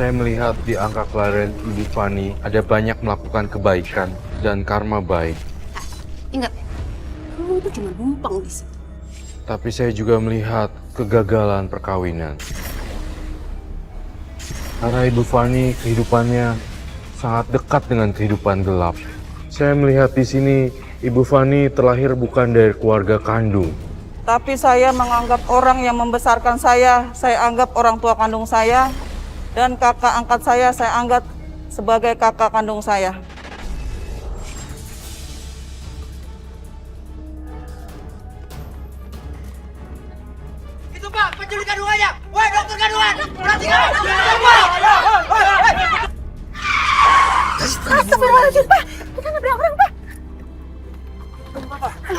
Saya melihat di angka kelahiran Ibu Fani ada banyak melakukan kebaikan dan karma baik. Ingat, kamu itu cuma numpang di sini. Tapi saya juga melihat kegagalan perkawinan. Karena Ibu Fani kehidupannya sangat dekat dengan kehidupan gelap. Saya melihat di sini Ibu Fani terlahir bukan dari keluarga kandung. Tapi saya menganggap orang yang membesarkan saya anggap orang tua kandung saya. Dan kakak angkat saya anggap sebagai kakak kandung saya. Itu Pak, penculik kandungannya! Woi, dokter kandungan! Perhatikan! Astagfirullahaladzim, Pak. Kita nabrak orang, Pak.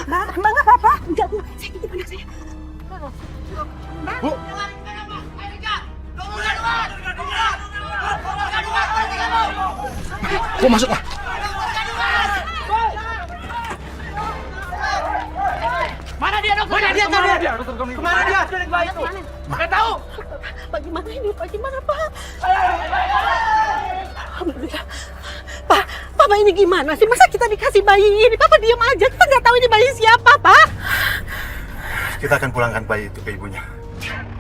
Mbak nggak apa-apa. Enggak, Bu. Saya titip anak saya. Bu! Dokter kandungan! Dokter kandungan! Perhatikan, Bu! Kok masuk lah? Mana dia, dokter? Mana dia? Kemana dia? Nggak tahu. Bagaimana ini, Pak? Gimana, Pak? Alhamdulillah. Papa ini gimana sih? Masa kita dikasih bayi ini? Papa diam aja. Kita nggak tahu ini bayi siapa, Pak. Kita akan pulangkan bayi itu ke ibunya.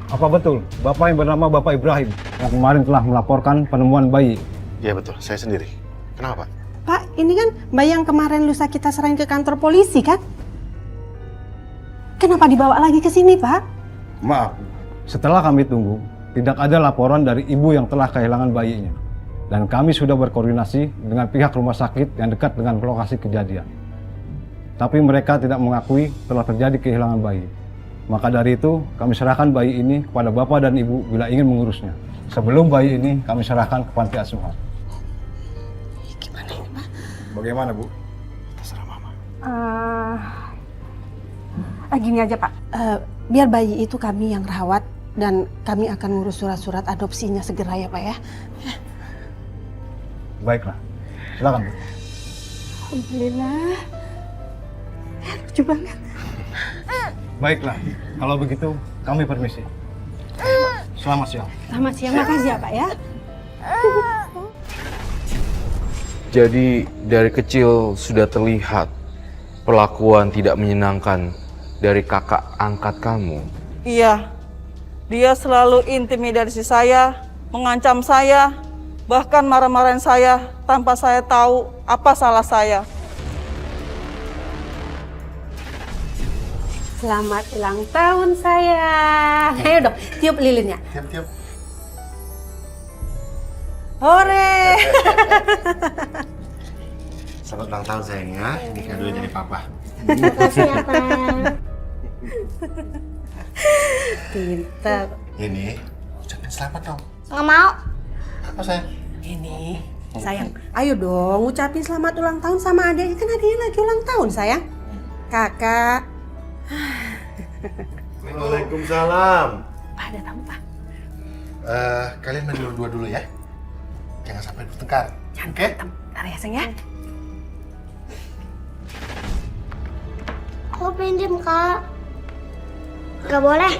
Apa betul Bapak yang bernama Bapak Ibrahim yang kemarin telah melaporkan penemuan bayi? Iya betul, saya sendiri. Kenapa Pak? Pak, ini kan bayi yang kemarin lusa kita serahin ke kantor polisi kan? Kenapa dibawa lagi ke sini, Pak? Maaf, setelah kami tunggu, tidak ada laporan dari ibu yang telah kehilangan bayinya. Dan kami sudah berkoordinasi dengan pihak rumah sakit yang dekat dengan lokasi kejadian. Tapi mereka tidak mengakui telah terjadi kehilangan bayi. Maka dari itu, kami serahkan bayi ini kepada bapak dan ibu bila ingin mengurusnya. Sebelum bayi ini, kami serahkan ke panti asuhan. Gimana ini, Pak? Bagaimana Bu? Terserah Mama. Gini aja, Pak. Biar bayi itu kami yang rawat dan kami akan ngurus surat-surat adopsinya segera ya, Pak ya. Baiklah, silakan Bu. Alhamdulillah. Lucu banget. Baiklah, kalau begitu kami permisi. Selamat siang. Selamat siang, makasih ya, Pak ya. Jadi dari kecil sudah terlihat perlakuan tidak menyenangkan dari kakak angkat kamu. Iya, dia selalu intimidasi saya, mengancam saya, bahkan marah-marahin saya tanpa saya tahu apa salah saya. Selamat ulang tahun, sayang. Ayo dong, tiup lilinnya. Tiap-tiap. Hore! Selamat ulang tahun sayang ya. Ini kado dari Papa. Makasih ya, Pak. Pintar. Ini ucapin selamat dong. Nggak mau. Apa sayang? Ini, sayang. Ayo dong, ucapin selamat ulang tahun sama adek. Kan adeknya lagi ulang tahun, sayang. Kakak. Waalaikumsalam. Pak, ada tamu, Pak. Kalian main berdua dulu ya. Jangan sampai bertengkar. Oke? Bentar ya, sayang ya. Aku pinjam, Kak. Nggak boleh.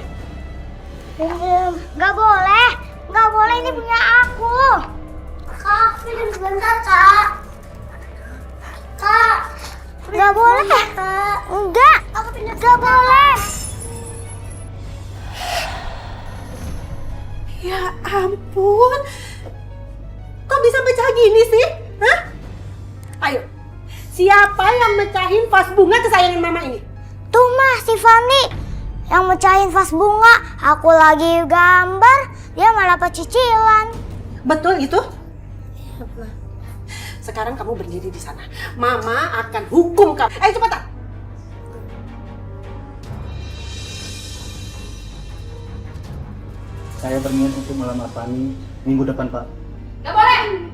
Pinjam. Nggak boleh. Nggak boleh, ini punya aku. Kak, pinjam sebentar, Kak. Kak. Nggak boleh. Kak. Enggak. Aku pinjam. Nggak boleh. Ya ampun. Kok bisa pecah gini sih? Hah? Ayo. Siapa yang mecahin vas bunga kesayangan mama ini? Tuh mah si Fani yang mecahin vas bunga. Aku lagi gambar, dia malah pecicilan. Betul itu? Sekarang kamu berdiri di sana. Mama akan hukum kamu. Ayo cepetan. Saya berniat untuk melamar Fani minggu depan, Pak. Gak boleh!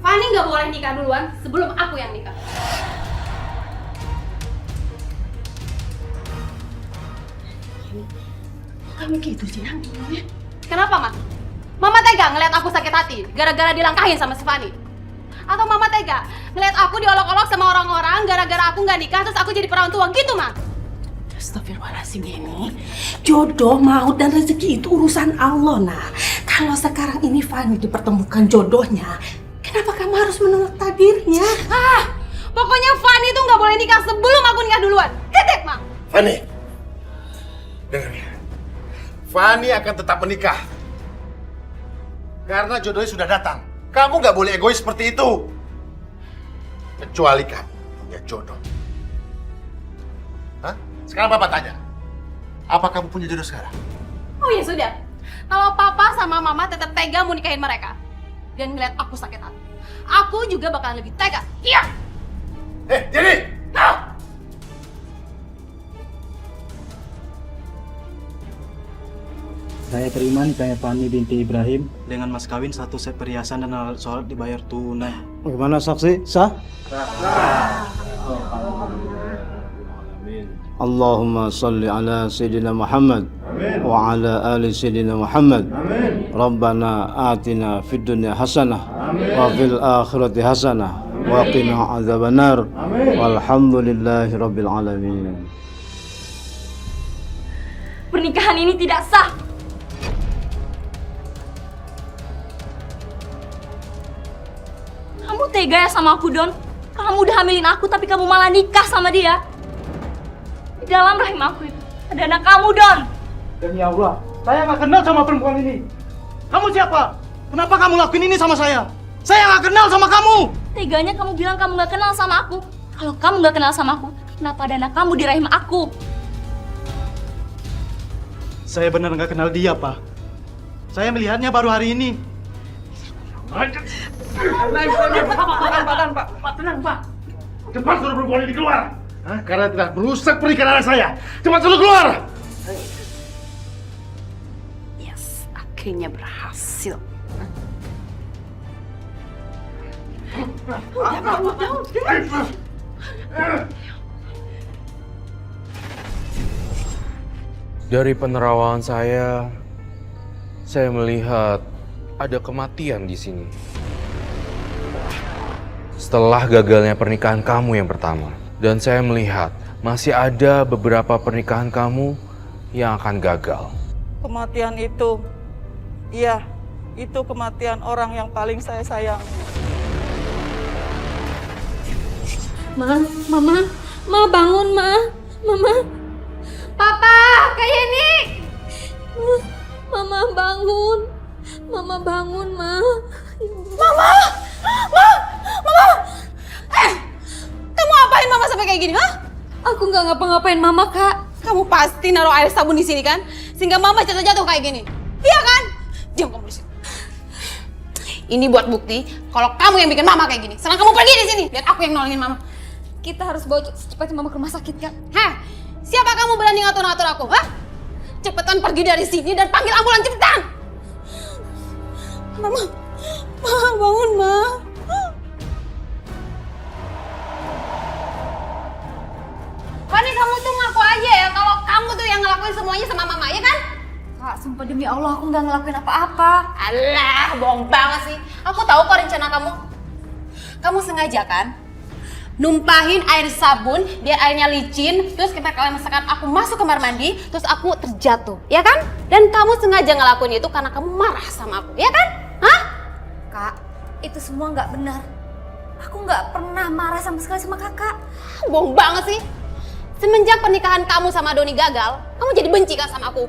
Fani gak boleh nikah duluan sebelum aku yang nikah. Kamu gitu sih, Yang? Kenapa, Ma? Mama tega ngeliat aku sakit hati gara-gara dilangkahin sama si Fani? Atau Mama tega ngeliat aku diolok-olok sama orang-orang gara-gara aku gak nikah terus aku jadi perawan tua gitu, Ma? Astagfirullahaladzim ini. Jodoh, maut, dan rezeki itu urusan Allah, nah. Kalau sekarang ini Fanny dipertemukan jodohnya, kenapa kamu harus menolak takdirnya? Pokoknya Fanny tuh nggak boleh nikah sebelum aku nikah duluan. Titik, Ma. Fanny, dengar ya. Fanny akan tetap menikah. Karena jodohnya sudah datang. Kamu nggak boleh egois seperti itu. Kecuali kamu punya jodoh. Hah? Sekarang Papa tanya. Apa kamu punya jodoh sekarang? Oh ya sudah. Kalau Papa sama Mama tetap tega mau nikahin mereka dan ngeliat aku sakit hati, aku juga bakalan lebih tega. Iya. Jenny! Saya terima nikahnya Fanny binti Ibrahim dengan mas kawin 1 set perhiasan dan alat sholat dibayar tunai. Bagaimana saksi? Sah? Allahumma salli ala Sayyidina Muhammad wa ala ali Sayyidina Muhammad. Rabbana atina fid dunya hasanah wa fil akhirati hasanah wa qina adzabannar. Walhamdulillahi rabbil alamin. Pernikahan ini tidak sah. Kamu tega ya sama aku, Don? Kamu udah hamilin aku tapi kamu malah nikah sama dia. Di dalam rahim aku itu ada anak kamu, Don. Demi Allah, saya nggak kenal sama perempuan ini. Kamu siapa? Kenapa kamu lakuin ini sama saya? Saya nggak kenal sama kamu. Teganya kamu bilang kamu nggak kenal sama aku. Kalau kamu nggak kenal sama aku, kenapa ada anak kamu di rahim aku? Saya benar nggak kenal dia, Pak. Saya melihatnya baru hari ini. Pak, tenang, Pak. Cepat suruh perempuan ini keluar. Karena telah merusak pernikahan anak saya. Cepat suruh keluar! Yes, akhirnya berhasil. Dari penerawangan saya melihat ada kematian di sini. Setelah gagalnya pernikahan kamu yang pertama, dan saya melihat masih ada beberapa pernikahan kamu yang akan gagal. Kematian itu, iya, itu kematian orang yang paling saya sayang. Mama bangun, Mama. Papa, kayak ini. Mama bangun, Ma. Mama! Kamu apain Mama sampai kayak gini, hah? Aku nggak ngapa-ngapain Mama, Kak. Kamu pasti naruh air sabun di sini kan? Sehingga Mama jatuh-jatuh kayak gini. Iya kan? Diam kamu di sini. Ini buat bukti kalau kamu yang bikin Mama kayak gini. Sekarang kamu pergi di sini. Biar aku yang nolongin Mama. Kita harus bawa secepatnya Mama ke rumah sakit, Kak. Hah? Siapa kamu berani ngatur-ngatur aku, hah? Cepetan pergi dari sini dan panggil ambulan, cepetan! Mama bangun, Ma. Fanny, kamu tuh ngaku aja ya kalau kamu tuh yang ngelakuin semuanya sama Mama, ya kan? Kak, sumpah demi Allah aku nggak ngelakuin apa-apa. Alah, bohong banget sih. Aku tahu kok rencana kamu. Kamu sengaja kan? Numpahin air sabun biar airnya licin, terus kita kalian masakan aku masuk kamar mandi, terus aku terjatuh, ya kan? Dan kamu sengaja ngelakuin itu karena kamu marah sama aku, ya kan? Hah? Kak, itu semua nggak benar. Aku nggak pernah marah sama sekali sama kakak. Bohong banget sih. Semenjak pernikahan kamu sama Doni gagal, kamu jadi benci kan sama aku?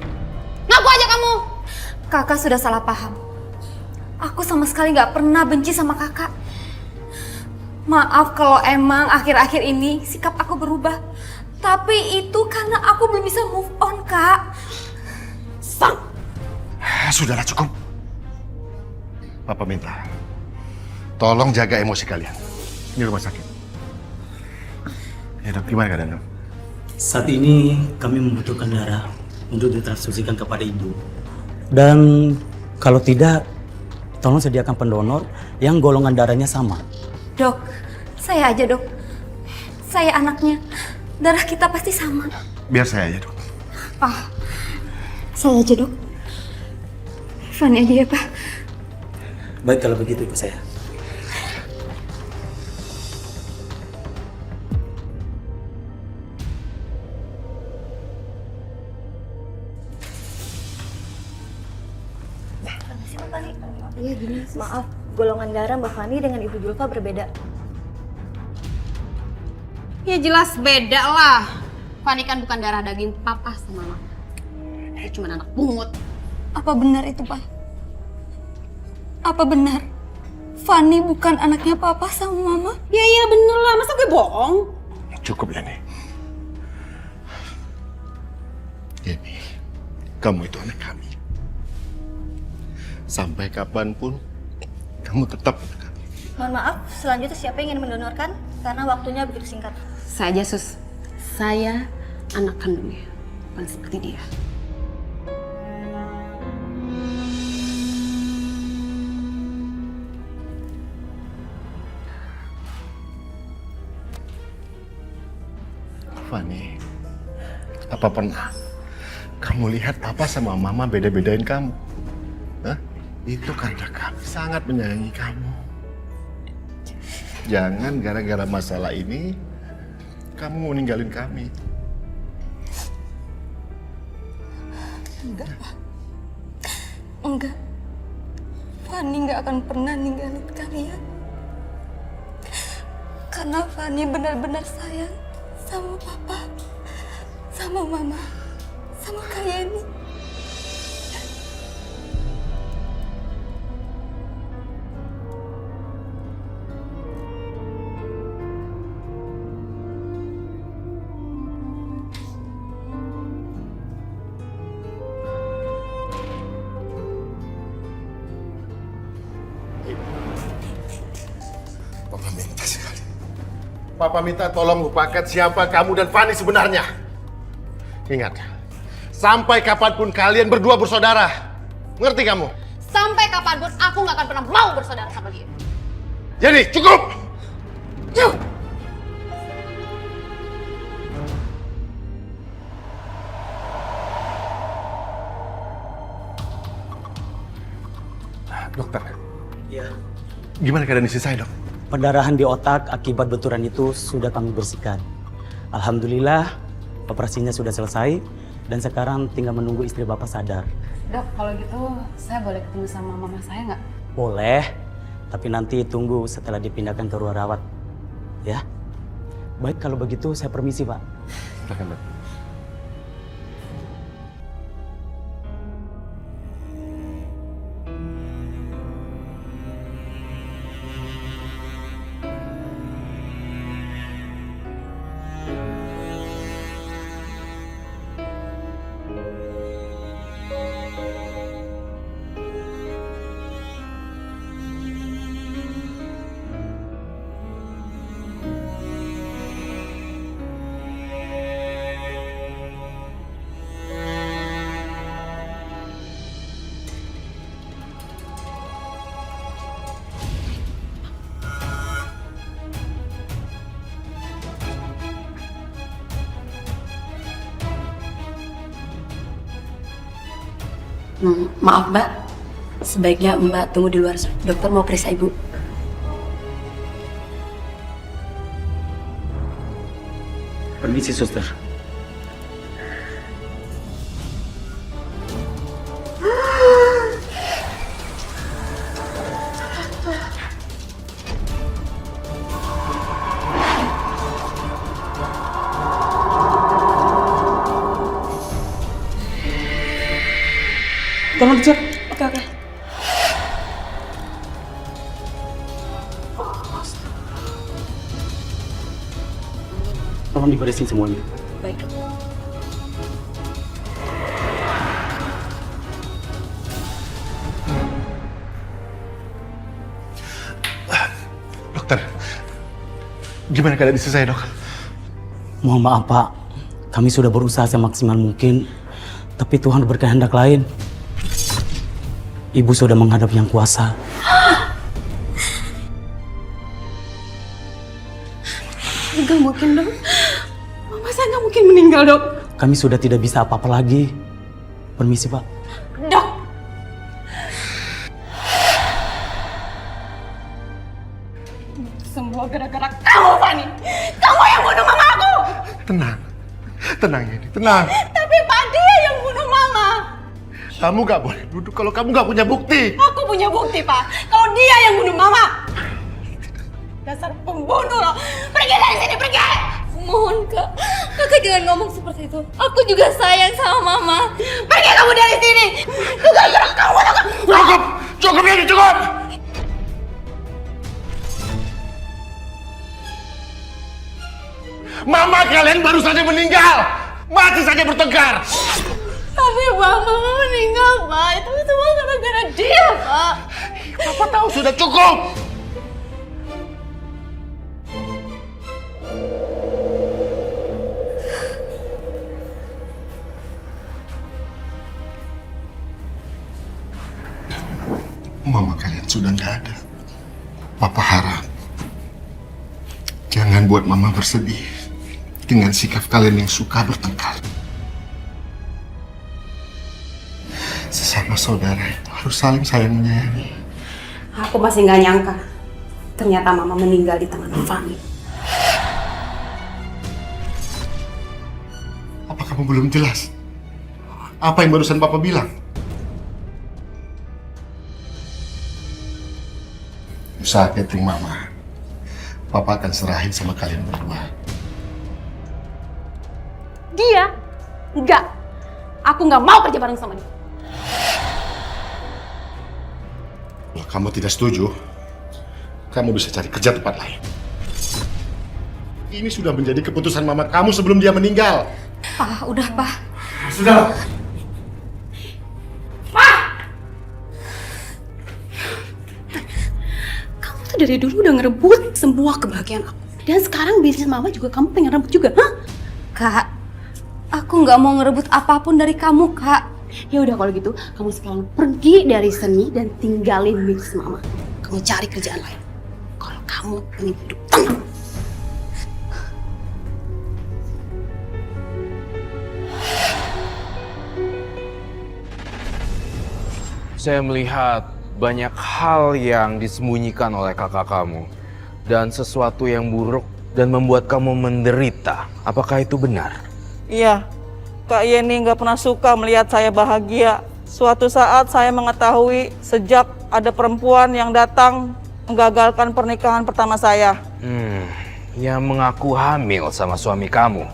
Ngaku aja kamu. Kakak sudah salah paham. Aku sama sekali nggak pernah benci sama kakak. Maaf kalau emang akhir-akhir ini sikap aku berubah. Tapi itu karena aku belum bisa move on, Kak. Sudahlah, cukup. Papa minta, tolong jaga emosi kalian. Ini rumah sakit. Ya dok, gimana keadaan dok? Saat ini kami membutuhkan darah untuk ditransfusikan kepada ibu. Dan kalau tidak, tolong sediakan pendonor yang golongan darahnya sama. Dok, saya aja, Dok. Saya anaknya. Darah kita pasti sama. Biar saya aja dok. Pak, saya aja, Dok. Fanny aja ya, Pak. Baik kalau begitu ibu saya. Iya gini, maaf, golongan darah Mbak Fani dengan Ibu Julfa berbeda. Ya jelas beda lah. Fani kan bukan darah daging papa sama mama. Dia cuma anak pungut. Apa benar itu, Pak? Apa benar? Fani bukan anaknya papa sama mama? Ya iya bener lah, masa gue bohong? Cukup ya nih. Ini, kamu itu anak kami. Sampai kapanpun, kamu tetap anak kami. Mohon maaf, selanjutnya siapa yang ingin mendonorkan? Karena waktunya begitu singkat. Saya aja, Sus. Saya anak kandungnya. Bukan seperti dia. Fani, apa pernah kamu lihat papa sama mama beda-bedain kamu? Hah? Itu karena kami sangat menyayangi kamu. Jangan gara-gara masalah ini kamu meninggalin kami. Enggak, Pak. Enggak. Fani nggak akan pernah ninggalin kalian. Karena Fani benar-benar sayang sama papa, sama mama, sama kalian ini. Papa minta sekali. Papa minta tolong lupakan siapa kamu dan Fani sebenarnya. Ingat, sampai kapanpun kalian berdua bersaudara. Ngerti kamu? Sampai kapanpun aku nggak akan pernah mau bersaudara sama dia. Jadi cukup! Yuk! Dokter, Iya. gimana keadaan istri saya, Dok? Pendarahan di otak akibat benturan itu sudah kami bersihkan. Alhamdulillah, operasinya sudah selesai dan sekarang tinggal menunggu istri Bapak sadar. Dok, kalau gitu saya boleh ketemu sama mama saya nggak? Boleh, tapi nanti tunggu setelah dipindahkan ke ruang rawat. Ya? Baik, kalau begitu saya permisi, Pak. Silakan, Dok. Maaf Mbak, sebaiknya Mbak tunggu di luar. Dokter mau periksa Ibu. Permisi, suster. Tolong dicek. Oke. Tolong diberesin semuanya. Baik dok. Dokter, gimana keadaan istri saya, Dok? Mohon maaf, Pak. Kami sudah berusaha semaksimal mungkin, tapi Tuhan berkehendak lain. Ibu sudah menghadap Yang Kuasa. Enggak mungkin dok. Mama saya nggak mungkin meninggal dok. Kami sudah tidak bisa apa-apa lagi. Permisi, Pak. Dok. Semua gara-gara kamu, Fani. Kamu yang bunuh mama aku. Tenang ini, tenang. Tapi Pak, dia yang bunuh mama. Kamu gak boleh duduk kalau kamu gak punya bukti. Aku punya bukti. terbukti, Pak, kalau dia yang bunuh Mama. Dasar pembunuh loh. Pergi dari sini, pergi! Mohon Kak, Kakak jangan ngomong seperti itu. Aku juga sayang sama Mama. Pergi kamu dari sini! Gara-gara kamu! Cukup! Cukup ini, cukup! Mama kalian baru saja meninggal! Masih saja bertengkar! Tapi Mama meninggal, Pak. Itu semua gara-gara dia, Pak. Papa tahu sudah cukup! Mama kalian sudah nggak ada. Papa harap jangan buat Mama bersedih dengan sikap kalian yang suka bertengkar. Sesama saudara itu harus saling sayang menyayangi. Aku masih nggak nyangka. Ternyata Mama meninggal di tangan Fani. Apa kamu belum jelas? Apa yang barusan Papa bilang? Usaha catering Mama, Papa akan serahin sama kalian berdua. Dia? Enggak. Aku nggak mau kerja bareng sama dia. Kalau kamu tidak setuju, kamu bisa cari kerja tempat lain. Ini sudah menjadi keputusan Mama kamu sebelum dia meninggal. Pak, udah Pak. Sudah. Dari dulu udah ngerebut semua kebahagiaan aku. Dan sekarang bisnis Mama juga kamu pengen rebut juga, hah? Kak, aku nggak mau ngerebut apapun dari kamu, Kak. Ya udah kalau gitu, kamu sekarang pergi dari seni dan tinggalin bisnis Mama. Kamu cari kerjaan lain. Kalau kamu pengen hidup tenang. Saya melihat banyak hal yang disembunyikan oleh kakak kamu dan sesuatu yang buruk dan membuat kamu menderita. Apakah itu benar? Iya, Kak Yeni nggak pernah suka melihat saya bahagia. Suatu saat saya mengetahui sejak ada perempuan yang datang menggagalkan pernikahan pertama saya. Yang mengaku hamil sama suami kamu.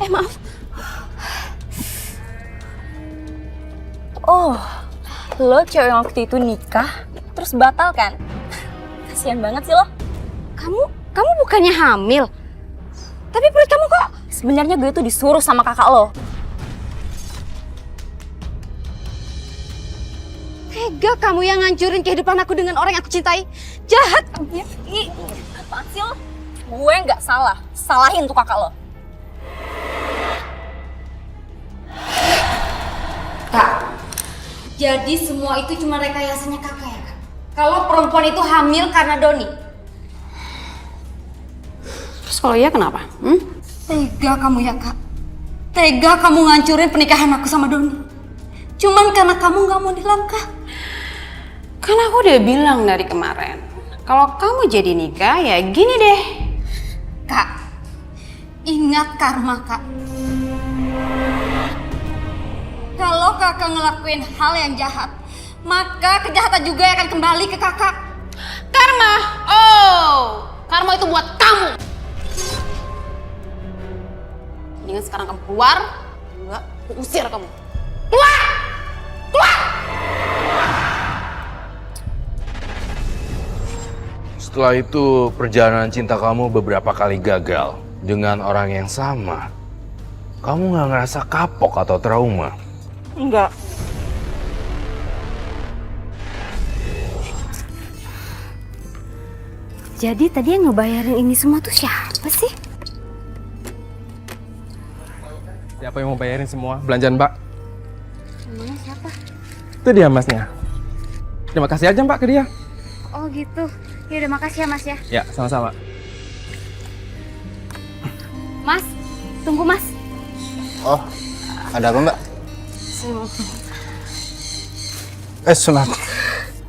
Maaf. Oh, lo cewek yang waktu itu nikah, terus batal kan? Kasian banget sih lo. Kamu bukannya hamil? Tapi perut kamu kok... Sebenarnya gue tuh disuruh sama kakak lo. Tega kamu yang ngancurin kehidupan aku dengan orang yang aku cintai. Jahat kamu ya. Ih, apaan sih lo? Gue nggak salah. Salahin tuh kakak lo. Kak, jadi semua itu cuma rekayasanya kakak ya, Kak? Kalau perempuan itu hamil karena Doni. Terus kalau iya kenapa? Tega kamu ya, Kak. Tega kamu ngancurin pernikahan aku sama Doni. Cuman karena kamu nggak mau dilangkah. Kan aku udah bilang dari kemarin, kalau kamu jadi nikah ya gini deh. Kak, ingat karma, Kak. Kalau kakak ngelakuin hal yang jahat, maka kejahatan juga akan kembali ke kakak. Karma? Oh, karma itu buat kamu. Mendingan sekarang kamu keluar, enggak, aku usir kamu. Keluar! Keluar! Setelah itu, perjalanan cinta kamu beberapa kali gagal dengan orang yang sama. Kamu nggak ngerasa kapok atau trauma? Enggak. Jadi tadi yang ngebayarin ini semua tuh siapa sih? Siapa yang mau bayarin semua belanjaan Mbak? Emangnya siapa? Itu dia masnya. Terima kasih aja Mbak ke dia. Oh gitu. Ya udah makasih ya Mas ya. Ya, sama-sama. Mas, tunggu Mas. Oh, ada apa Mbak? Sunat.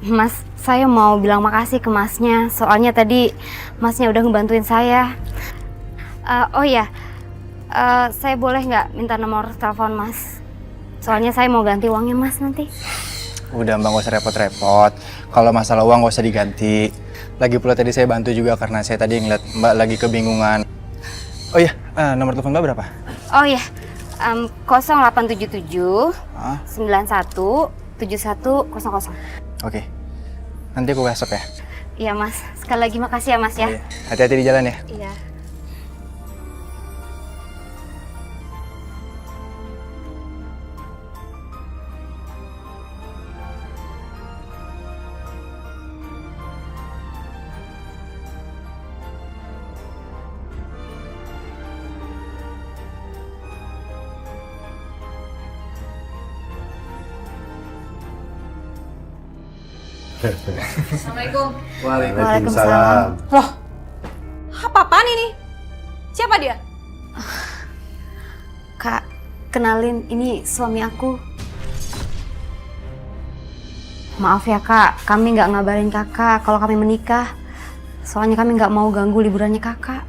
Mas, saya mau bilang makasih ke Masnya. Soalnya tadi Masnya udah ngebantuin saya. Oh ya, Saya boleh nggak minta nomor telepon Mas? Soalnya saya mau ganti uangnya Mas nanti. Udah Mbak, gak usah repot-repot. Kalau masalah uang gak usah diganti. Lagi pula tadi saya bantu juga karena saya tadi ngeliat Mbak lagi kebingungan. Oh iya, nomor telepon Mbak berapa? Oh iya, 0877 91 7100. Oke, nanti aku WhatsApp ya. Iya Mas, sekali lagi makasih ya Mas ya. Iya. Hati-hati di jalan ya. Iya. Assalamualaikum. Waalaikumsalam. Loh, apa-apaan ini? Siapa dia? Kak, kenalin ini suami aku. Maaf ya Kak, kami nggak ngabarin Kakak kalau kami menikah. Soalnya kami nggak mau ganggu liburannya Kakak.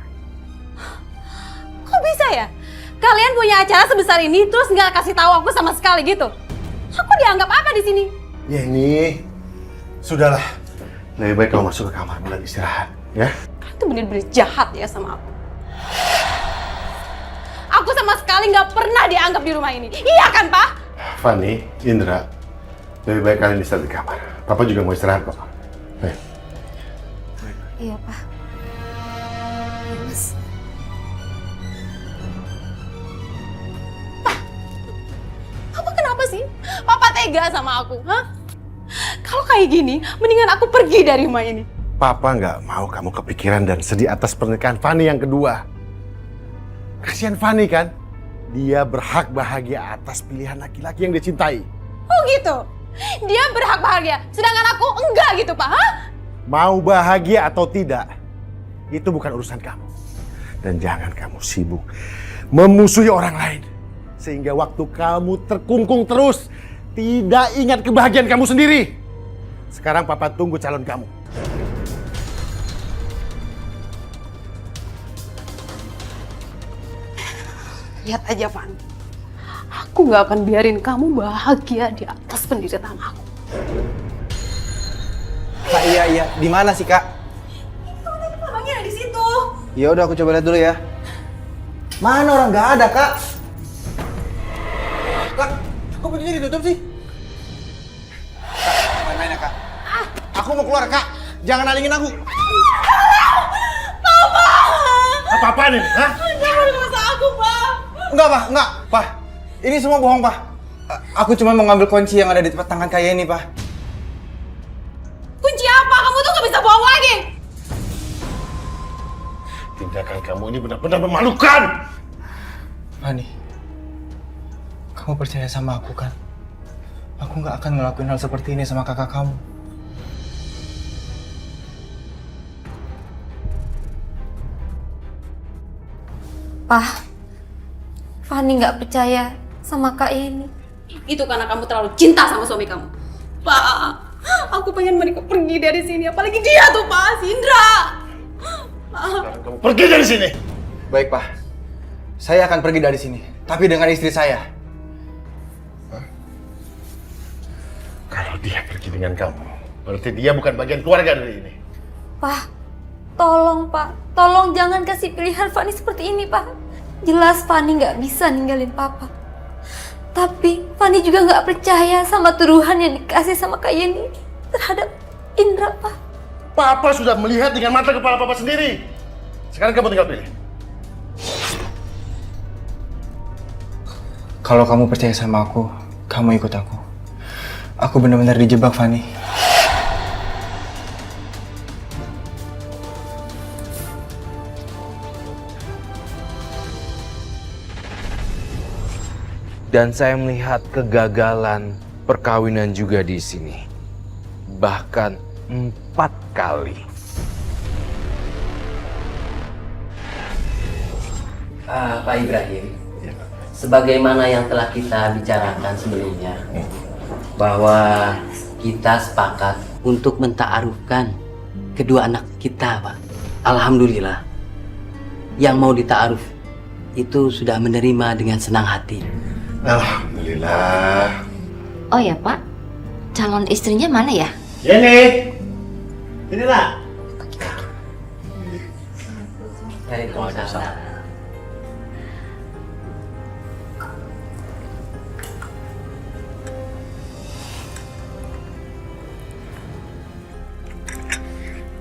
Kok bisa ya? Kalian punya acara sebesar ini terus nggak kasih tahu aku sama sekali gitu? Aku dianggap apa di sini? Ya ini, sudahlah. Lebih baik kamu masuk ke kamar dan istirahat, ya? Kalian tuh bener-bener jahat ya sama aku. Aku sama sekali nggak pernah dianggap di rumah ini. Iya kan, Pak? Fanny, Indra, lebih baik kalian istirahat di kamar. Papa juga mau istirahat kok. Iya Pak. Mas. Papa kenapa sih? Papa tega sama aku, hah? Kalau kayak gini, mendingan aku pergi dari rumah ini. Papa nggak mau kamu kepikiran dan sedih atas pernikahan Fanny yang kedua. Kasihan Fanny kan? Dia berhak bahagia atas pilihan laki-laki yang dia cintai. Oh gitu? Dia berhak bahagia, sedangkan aku enggak gitu, Pak, hah? Mau bahagia atau tidak, itu bukan urusan kamu. Dan jangan kamu sibuk memusuhi orang lain. Sehingga waktu kamu terkungkung terus, tidak ingat kebahagiaan kamu sendiri. Sekarang Papa tunggu calon kamu. Lihat aja, Van. Aku nggak akan biarin kamu bahagia di atas penderitaan aku. Kak, iya. Di mana sih, Kak? Abangnya ada di situ. Ya udah, aku coba lihat dulu ya. Mana orang nggak ada, Kak? Kak, kok pintunya ditutup sih? Kak, main-main ya, Kak. Aku mau keluar, Kak. Jangan alingin aku. Papa! Apa-apaan ini? Hah? Jangan masa aku, Pak. Enggak, Pak. Ini semua bohong, Pak. Aku cuma mau ngambil kunci yang ada di tangan kayak ini, Pak. Kunci apa? Kamu tuh nggak bisa bohong lagi. Tindakan kamu ini benar-benar memalukan. Fanny, kamu percaya sama aku kan? Aku nggak akan ngelakuin hal seperti ini sama kakak kamu. Pak, Fanny nggak percaya sama Kak Yeni. Itu karena kamu terlalu cinta sama suami kamu. Pak, aku pengen mereka pergi dari sini. Apalagi dia tuh, Pak, si Indra. Sekarang kamu pergi dari sini. Baik, Pak. Saya akan pergi dari sini, tapi dengan istri saya. Kalau dia pergi dengan kamu, berarti dia bukan bagian keluarga dari ini. Pak, tolong Pak. Tolong jangan kasih pilihan Fanny seperti ini, Pak. Jelas Fanny nggak bisa ninggalin Papa. Tapi Fanny juga nggak percaya sama tuduhan yang dikasih sama Kak Yeni terhadap Indra, Pak. Papa sudah melihat dengan mata kepala Papa sendiri. Sekarang kamu tinggal pilih. Kalau kamu percaya sama aku, kamu ikut aku. Aku benar-benar dijebak, Fanny. Dan saya melihat kegagalan perkawinan juga di sini. Bahkan 4 kali. Pak Ibrahim, sebagaimana yang telah kita bicarakan sebelumnya, bahwa kita sepakat untuk menta'arufkan kedua anak kita, Pak. Alhamdulillah, yang mau dita'aruf itu sudah menerima dengan senang hati. Alhamdulillah. Oh ya Pak, calon istrinya mana ya? Jenny, ini nak. Waalaikumsalam.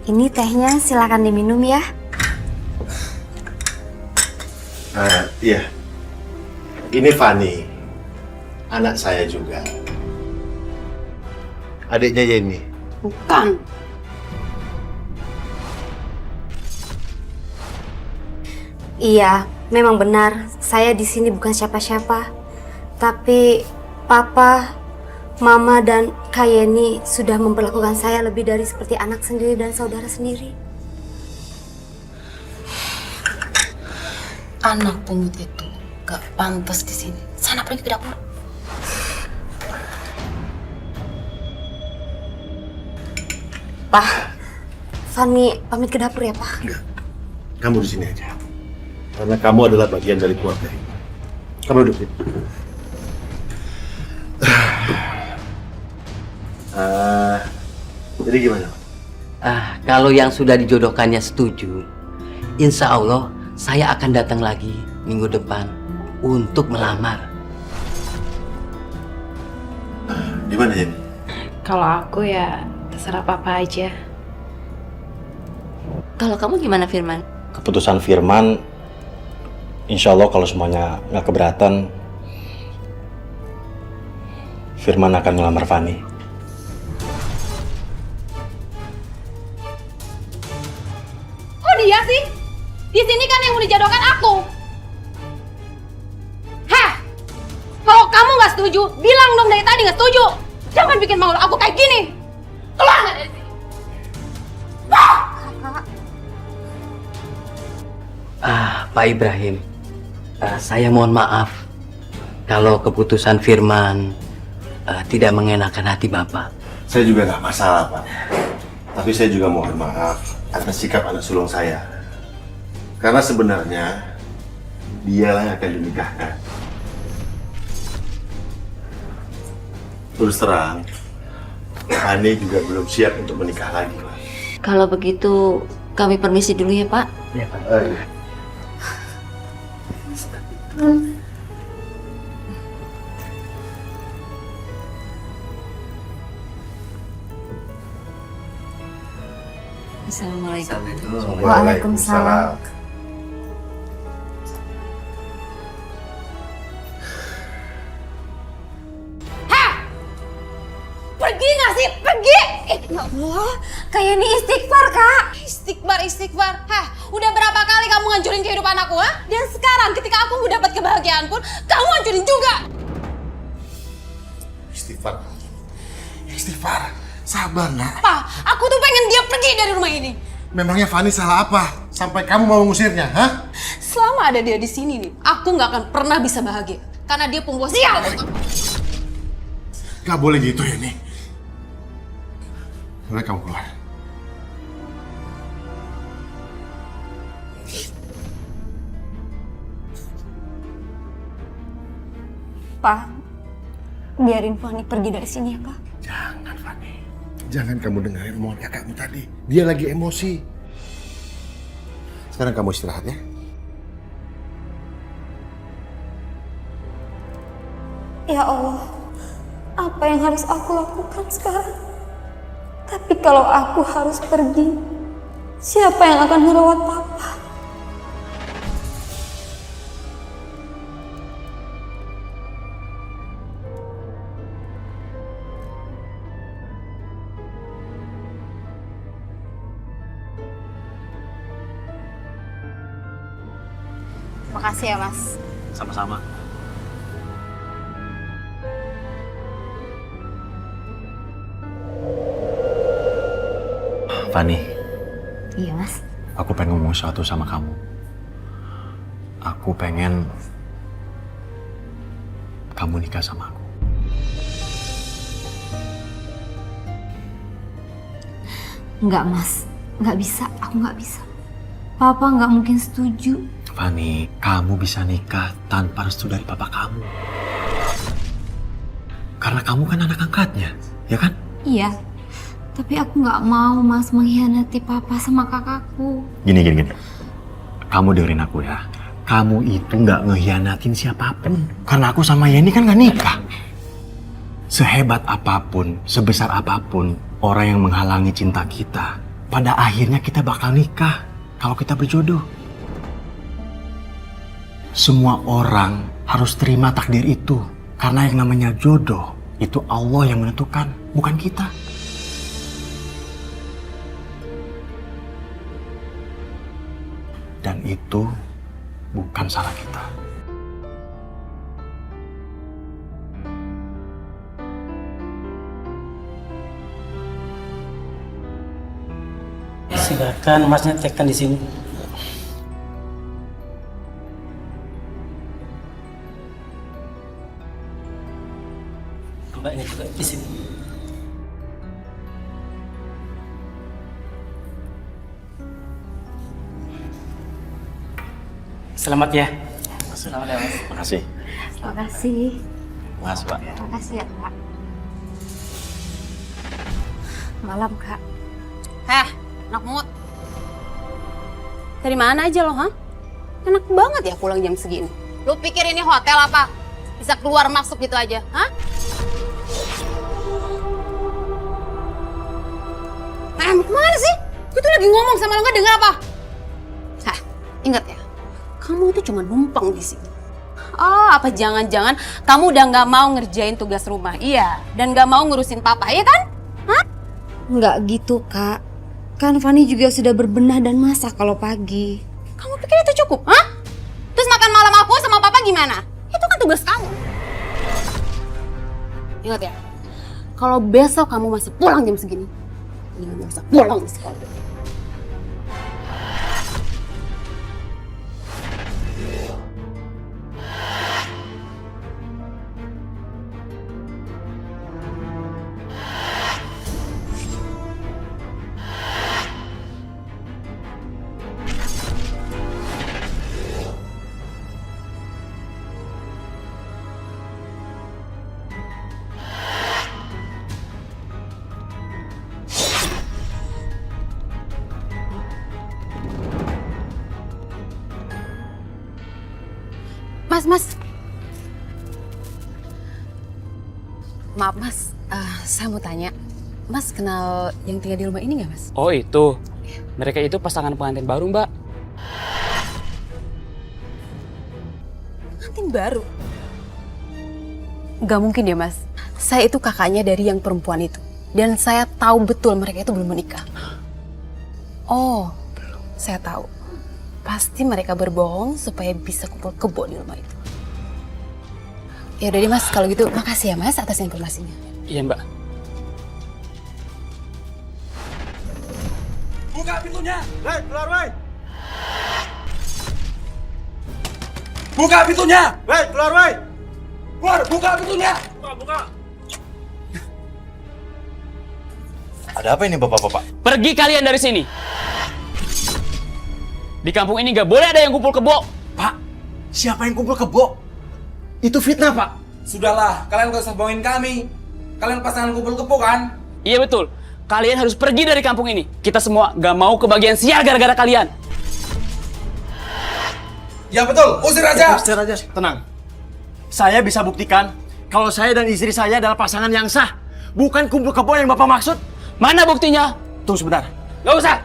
Ini tehnya silakan diminum ya. Iya. Ini Fanny, anak saya juga. Adiknya Yeni. Bukan. Iya, memang benar. Saya di sini bukan siapa-siapa. Tapi Papa, Mama, dan Kak Yeni sudah memperlakukan saya lebih dari seperti anak sendiri dan saudara sendiri. Anak pungut itu gak pantas di sini. Sana pergi ke dapur. Pak, Fanny pamit ke dapur ya, Pak? Enggak. Kamu di sini aja. Karena kamu adalah bagian dari keluarga ini. Kamu duduk sini. Jadi gimana? Kalau yang sudah dijodohkannya setuju, insya Allah saya akan datang lagi minggu depan untuk melamar. Gimana ya? Kalau aku ya terserah Papa aja. Kalau kamu gimana Firman? Keputusan Firman, insya Allah kalau semuanya nggak keberatan, Firman akan melamar Fanny. Kok dia sih? Di sini kan yang mau dijodohkan aku. Hah? Kalau kamu nggak setuju, bilang dong dari tadi nggak setuju. Jangan bikin malu aku kayak gini. Keluar nggak dari sini? Pak Ibrahim, saya mohon maaf kalau keputusan Firman tidak mengenakan hati Bapak. Saya juga nggak masalah, Pak. Tapi saya juga mohon maaf atas sikap anak sulung saya. Karena sebenarnya dialah yang akan dinikahkan. Terus terang, Fanny juga belum siap untuk menikah lagi, Pak. Kalau begitu kami permisi dulu ya Pak. Iya, Pak. Iya. Assalamualaikum. Waalaikumsalam. Pergi nggak sih? Pergi! Ya Allah, Kak Yeni istighfar, Kak. Istighfar. Hah, udah berapa kali kamu ngancurin kehidupan aku, ha? Dan sekarang ketika aku mau dapat kebahagiaan pun, kamu hancurin juga. Istighfar. Sabar, nak. Pak, aku tuh pengen dia pergi dari rumah ini. Memangnya Fanny salah apa? Sampai kamu mau mengusirnya, hah? Selama ada dia di sini nih, aku nggak akan pernah bisa bahagia. Karena dia pembawa sial. Gak boleh gitu ya, nih. Boleh kamu keluar. Pak, biarin Fanny pergi dari sini ya, Pak. Jangan, Fanny. Jangan kamu dengerin omongan kakakmu tadi. Dia lagi emosi. Sekarang kamu istirahat ya. Ya Allah, apa yang harus aku lakukan sekarang? Tapi kalau aku harus pergi, siapa yang akan merawat Papa? Makasih ya, Mas. Sama-sama. Fanny, Iya, Mas. aku pengen ngomong sesuatu sama kamu. Aku pengen kamu nikah sama aku. Enggak, Mas. Enggak bisa. Aku enggak bisa. Papa enggak mungkin setuju. Fani, kamu bisa nikah tanpa restu dari papa kamu. Karena kamu kan anak angkatnya, ya kan? Iya, tapi aku nggak mau Mas mengkhianati papa sama kakakku. Gini. Kamu dengerin aku ya. Kamu itu nggak ngehianatin siapapun. Karena aku sama Yeni kan nggak nikah. Sehebat apapun, sebesar apapun orang yang menghalangi cinta kita, pada akhirnya kita bakal nikah kalau kita berjodoh. Semua orang harus terima takdir itu. Karena yang namanya jodoh, itu Allah yang menentukan, bukan kita. Dan itu bukan salah kita. Silakan Masnya tekan di sini. Mbaknya juga di sini. Selamat ya. Selamat ya, Mas. Makasih. Terima kasih. Makasih, Pak. Terima kasih ya, Kak. Malam, Kak. Heh, anak mut. Dari mana aja lo, ha? Enak banget ya pulang jam segini. Lu pikir ini hotel apa? Bisa keluar masuk gitu aja, ha? Kemana sih? Gue tuh lagi ngomong sama lo, nggak denger apa? Hah, ingat ya, kamu itu cuma numpang di sini. Oh, apa jangan-jangan kamu udah nggak mau ngerjain tugas rumah, iya? Dan nggak mau ngurusin papa, iya kan? Hah? Nggak gitu, Kak. Kan Fani juga sudah berbenah dan masak kalau pagi. Kamu pikir itu cukup, hah? Terus makan malam aku sama papa gimana? Itu kan tugas kamu. Ingat ya, kalau besok kamu masih pulang jam segini, jangan usah pulang di sekolah. Mas. Maaf, Mas. Saya mau tanya. Mas kenal yang tinggal di rumah ini nggak, Mas? Oh itu. Mereka itu pasangan pengantin baru, Mbak. Pengantin baru? Nggak mungkin ya, Mas. Saya itu kakaknya dari yang perempuan itu. Dan saya tahu betul mereka itu belum menikah. Oh, saya tahu. Pasti mereka berbohong supaya bisa kumpul kebo di rumah itu. Ya udah deh, Mas, kalau gitu makasih ya, Mas, atas informasinya. Iya, Mbak. Buka pintunya! Woi, keluar, woi! Buka pintunya! Woi, keluar, woi! Keluar, buka pintunya! Buka! Ada apa ini bapak-bapak? Pergi kalian dari sini. Di kampung ini nggak boleh ada yang kumpul kebo. Pak, siapa yang kumpul kebo? Itu fitnah, Pak. Sudahlah, kalian gak usah bohongin kami. Kalian pasangan kumpul kebo kan? Iya betul. Kalian harus pergi dari kampung ini. Kita semua nggak mau kebagian sial gara-gara kalian. Ya betul, usir aja. Usir aja, tenang. Saya bisa buktikan kalau saya dan istri saya adalah pasangan yang sah. Bukan kumpul kebo yang Bapak maksud. Mana buktinya? Tunggu sebentar. Nggak usah.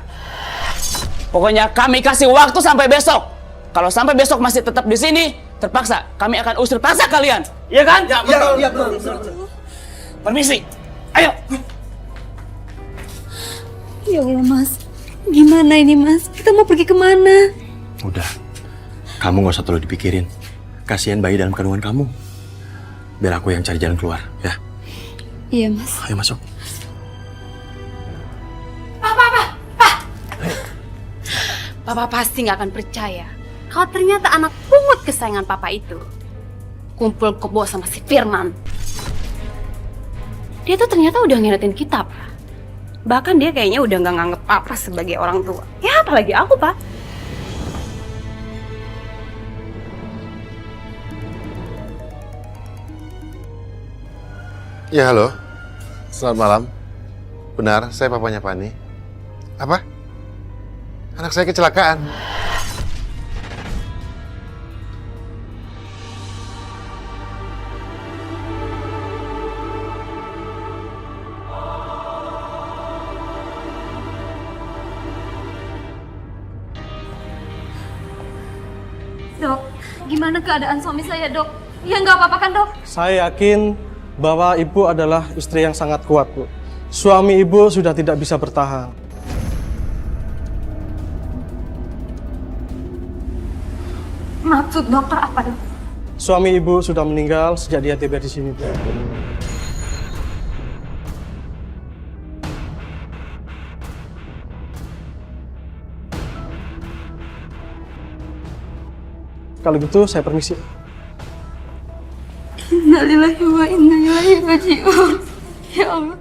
Pokoknya kami kasih waktu sampai besok. Kalau sampai besok masih tetap di sini, terpaksa kami akan usir paksa kalian. Iya kan? Ya betul. Ya, betul. Permisi. Ayo. Ya Allah, Mas. Gimana ini, Mas? Kita mau pergi kemana? Udah. Kamu nggak usah terlalu dipikirin. Kasihan bayi dalam kandungan kamu. Biar aku yang cari jalan keluar, ya. Iya, Mas. Ayo masuk. Papa pasti nggak akan percaya kalau ternyata anak pungut kesayangan papa itu kumpul kebo sama si Firman. Dia tuh ternyata udah ngingetin kita, Pak. Bahkan dia kayaknya udah nggak nganggep papa sebagai orang tua. Ya apalagi aku, Pak. Ya, halo. Selamat malam. Benar, saya papanya Fani. Apa? Anak saya kecelakaan. Dok, gimana keadaan suami saya, Dok? Ya nggak apa-apa kan, Dok? Saya yakin bahwa ibu adalah istri yang sangat kuat, Bu. Suami ibu sudah tidak bisa bertahan. Maksud dokter apa, Dok? Suami ibu sudah meninggal sejak dia tiba di sini, Bu. Kalau gitu saya permisi. Innalillahi wa inna ilaihi raji'un. Ya Allah.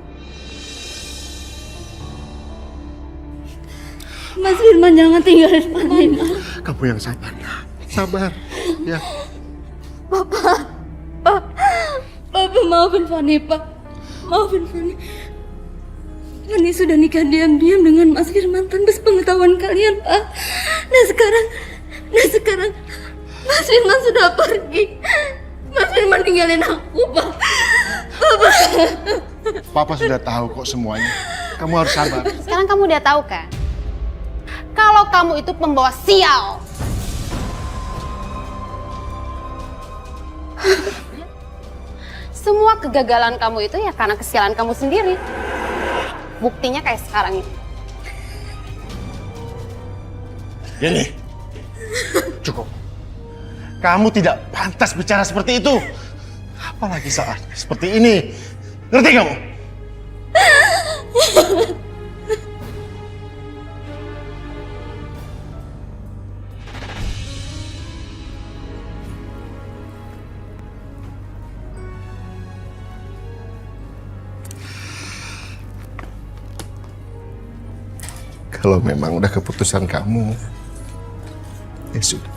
Mas Firman, jangan tinggalin Fani. Kamu yang sabar ya. Sabar. Ya. Papa, maafin Fani, Pak. Maafin Fani. Fani sudah nikah diam-diam dengan Mas Firman tanpa sepengetahuan kalian, Pak. Nah sekarang Mas Firman sudah pergi. Mas Firman tinggalin aku, Pak. Papa. Papa sudah tahu kok semuanya. Kamu harus sabar. Sekarang kamu udah tahu kan? Kalau kamu itu pembawa sial. Semua kegagalan kamu itu ya karena kesialan kamu sendiri. Buktinya kayak sekarang ini. Ini. Cukup. Kamu tidak pantas bicara seperti itu. Apalagi saat seperti ini. Ngerti kamu? Kalau memang udah keputusan kamu, ya sudah.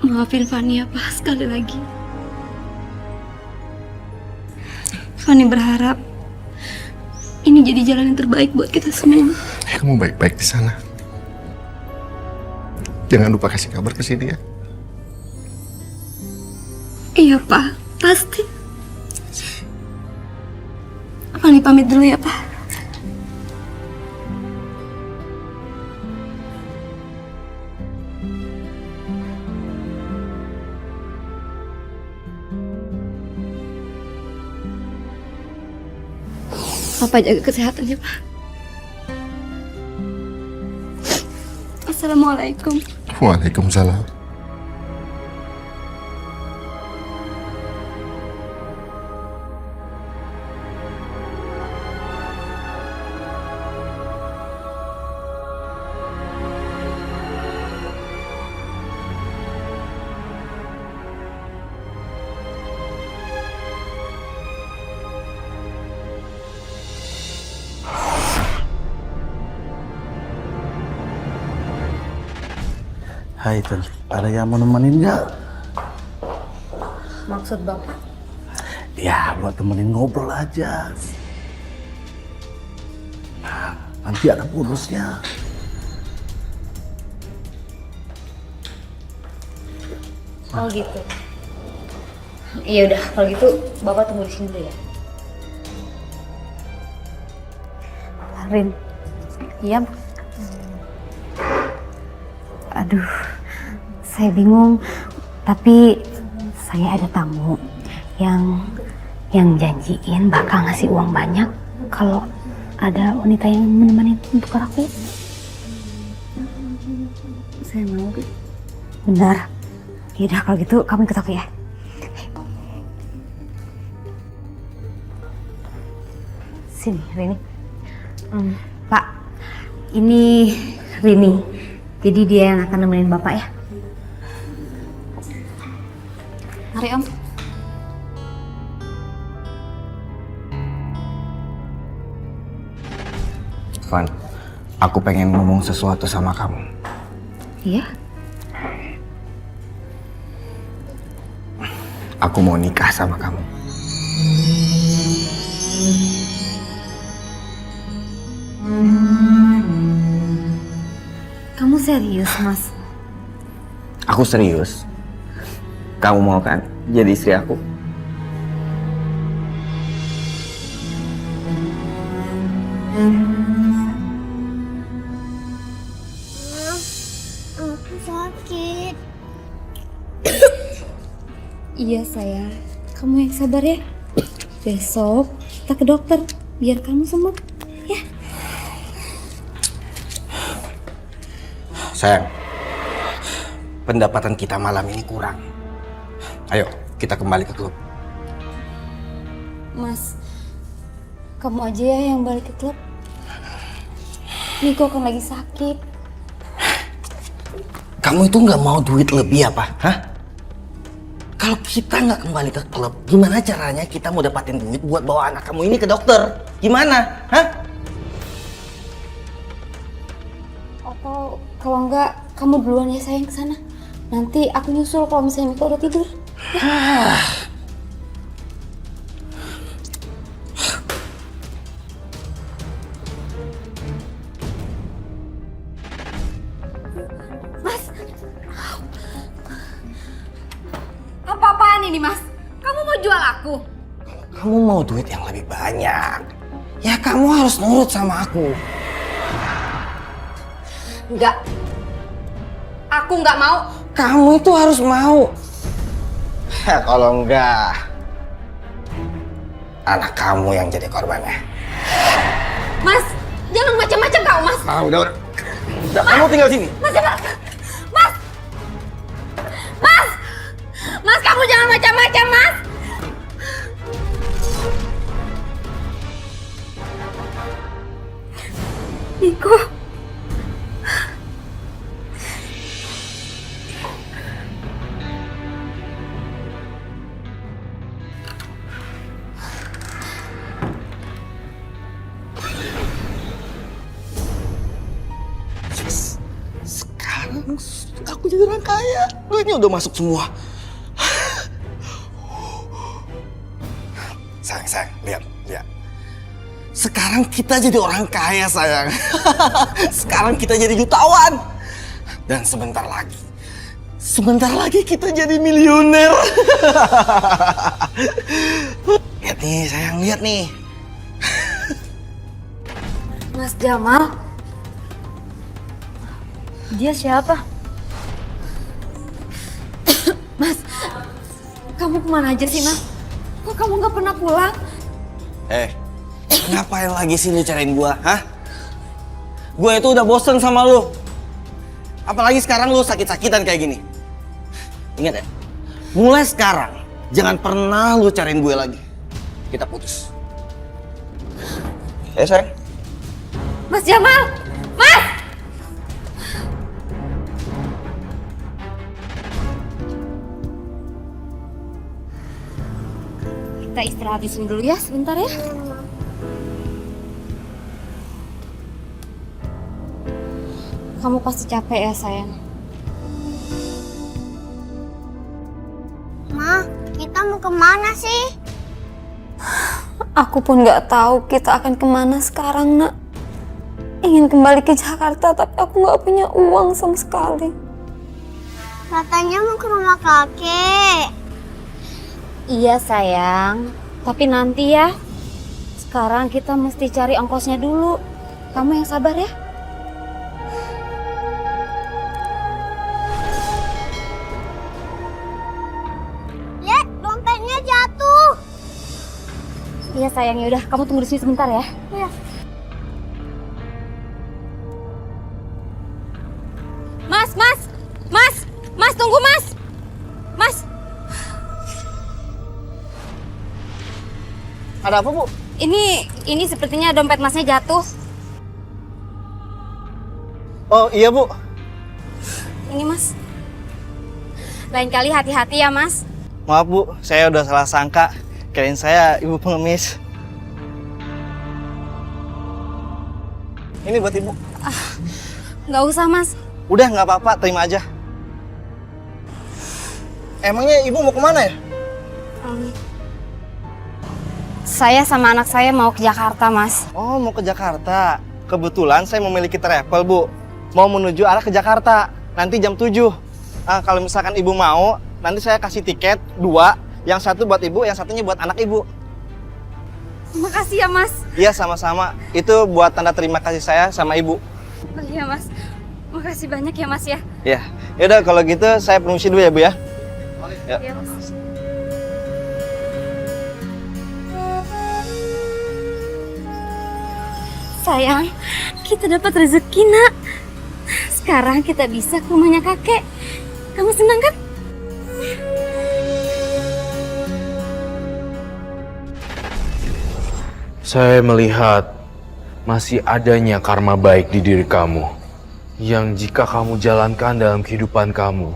Maafin Fani ya, Pak, sekali lagi. Fani berharap ini jadi jalan yang terbaik buat kita semua. Kamu baik-baik di sana. Jangan lupa kasih kabar ke sini ya. Iya, Pak. Pasti. Fani pamit dulu ya, Pak. Papa jaga kesehatannya, Pak. Assalamualaikum. Waalaikumsalam. Hai Tun, ada yang mau nemenin nggak? Maksud Bapak? Ya, buat temenin ngobrol aja. Nah, nanti ada bonusnya. Oh gitu. Iya udah, kalau gitu Bapak tunggu di sini dulu ya. Rin. Iya. Aduh, saya bingung. Tapi saya ada tamu yang janjiin bakal ngasih uang banyak kalau ada wanita yang menemani untuk aku. Saya mau. Benar. Yaudah kalau gitu kamu ikut aku ya. Sini, Rini. Pak, ini Rini. Jadi dia yang akan nemenin Bapak ya. Mari Om. Van, aku pengen ngomong sesuatu sama kamu. Iya? Aku mau nikah sama kamu. Kamu serius, Mas? Aku serius. Kamu mau kan jadi istri aku? Aku sakit. Iya sayang, kamu yang sabar ya. Besok kita ke dokter biar kamu sembuh ya. Sayang, pendapatan kita malam ini kurang. Ayo, kita kembali ke klub. Mas, kamu aja ya yang balik ke klub. Niko kan lagi sakit. Kamu itu nggak mau duit lebih apa? Hah? Kalau kita nggak kembali ke klub, gimana caranya kita mau dapatin duit buat bawa anak kamu ini ke dokter? Gimana? Hah? Atau kalau enggak, kamu duluan ya sayang ke sana. Nanti aku nyusul kalau misalnya Niko udah tidur. Ya. Mas, apa-apaan ini Mas? Kamu mau jual aku? Kamu mau duit yang lebih banyak, ya kamu harus nurut sama aku. Enggak. Aku nggak mau. Kamu itu harus mau. Kalau enggak, anak kamu yang jadi korbannya. Mas, jangan macam-macam kau Mas. Udah, kamu tinggal sini. Mas, Mas, Mas, Mas, kamu jangan macam-macam Mas. Niko. Sekarang aku jadi orang kaya. Duitnya udah masuk semua. Sayang, lihat. Sekarang kita jadi orang kaya, sayang. Sekarang kita jadi jutawan. Dan sebentar lagi kita jadi miliuner. Lihat nih, sayang, lihat nih. Mas Jamal. Dia siapa? Mas, kamu kemana aja sih, Mas? Kok kamu nggak pernah pulang? Ngapain lagi sih lu cariin gua, hah? Gua itu udah bosen sama lu. Apalagi sekarang lu sakit-sakitan kayak gini. Ingat ya, mulai sekarang jangan pernah lu cariin gue lagi. Kita putus. Sayang. Mas Jamal! Mas! Kita istirahat di sini dulu ya, sebentar ya. Kamu pasti capek ya, sayang. Ma, kita mau kemana sih? Aku pun nggak tahu kita akan kemana sekarang, Nak. Ingin kembali ke Jakarta, tapi aku nggak punya uang sama sekali. Katanya mau ke rumah kakek. Iya, sayang. Tapi nanti ya. Sekarang kita mesti cari ongkosnya dulu. Kamu yang sabar ya. Lihat, dompetnya jatuh. Iya, sayang. Ya udah, kamu tunggu di sini sebentar ya. Iya. Mas, tunggu, Mas. Mas. Ada apa, Bu? Ini sepertinya dompet Masnya jatuh. Oh, iya, Bu. Ini, Mas. Lain kali hati-hati ya, Mas. Maaf Bu, saya udah salah sangka. Kirain saya ibu pengemis. Ini buat Ibu. Nggak usah, Mas. Udah nggak apa-apa, terima aja. Emangnya ibu mau kemana ya? Saya sama anak saya mau ke Jakarta, Mas. Oh, mau ke Jakarta. Kebetulan saya memiliki travel, Bu. Mau menuju arah ke Jakarta. Nanti jam 7. Kalau misalkan ibu mau, nanti saya kasih tiket 2. Yang satu buat ibu, yang satunya buat anak ibu. Makasih ya, Mas. Iya, sama-sama. Itu buat tanda terima kasih saya sama ibu. Oh, iya, Mas. Makasih banyak ya, Mas ya. Iya. Yaudah, kalau gitu saya permisi dulu ya, Bu ya. Ya. Iya, Mas. Sayang, kita dapat rezeki, Nak. Sekarang kita bisa ke rumahnya kakek. Kamu senang kan? Saya melihat masih adanya karma baik di diri kamu, yang jika kamu jalankan dalam kehidupan kamu,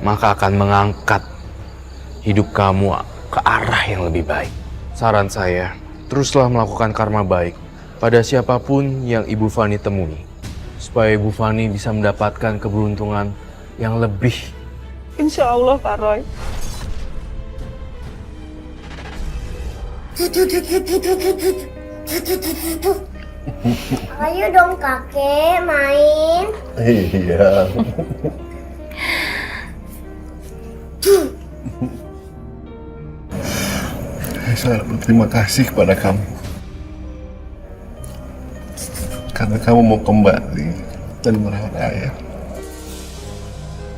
maka akan mengangkat hidup kamu ke arah yang lebih baik. Saran saya, teruslah melakukan karma baik pada siapapun yang Ibu Fani temui, supaya Ibu Fani bisa mendapatkan keberuntungan yang lebih. Insya Allah, Pak Roy. Ayo dong kakek main. Iya. Saya sangat berterima kasih kepada kamu. Karena kamu mau kembali dan merawat ayah.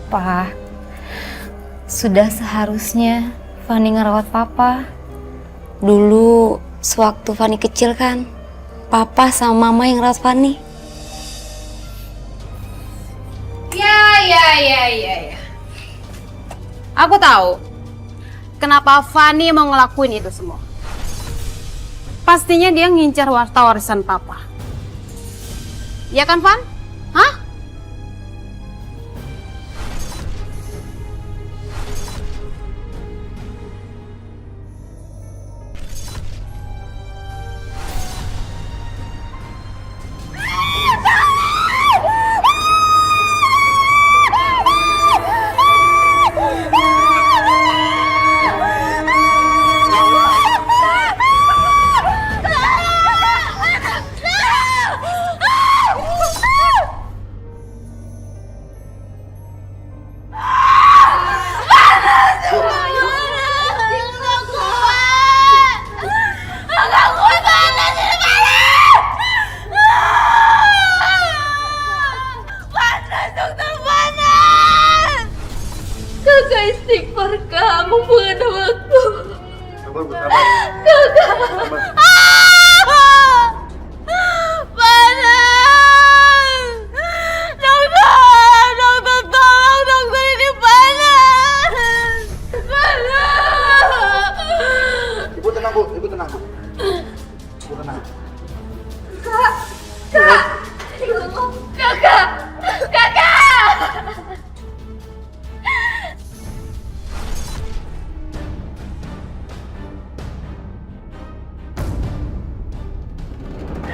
Pak, sudah seharusnya Fani ngerawat Papa. Dulu sewaktu Fani kecil kan, Papa sama Mama yang ngerawat Fani. Ya. Aku tahu kenapa Fani mau ngelakuin itu semua. Pastinya dia ngincar harta warisan Papa. Ya kan, Van? Hah? Kakak istighfar kamu mengenai waktu. Sabar, Bu, sabar. Kakak. Panas! Dokter tolong, dokter ini panas! Panas! Ibu tenang, Bu. Ibu tenang, Bu. Ibu tenang. Kak. Kakak. Kakak.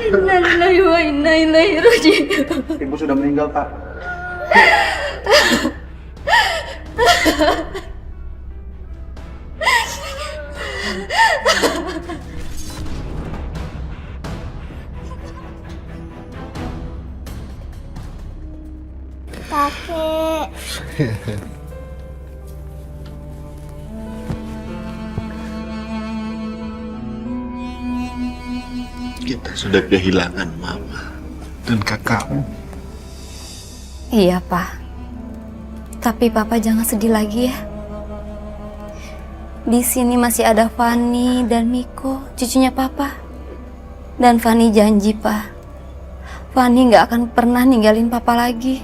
Innalillahi wa inna ilaihi raji'un. Ibu sudah meninggal, Pak. Kakek. Kita sudah kehilangan mama dan kakakmu. Iya, Pak. Tapi Papa jangan sedih lagi ya. Di sini masih ada Fani dan Miko, cucunya Papa. Dan Fani janji, Pak. Fani nggak akan pernah ninggalin Papa lagi.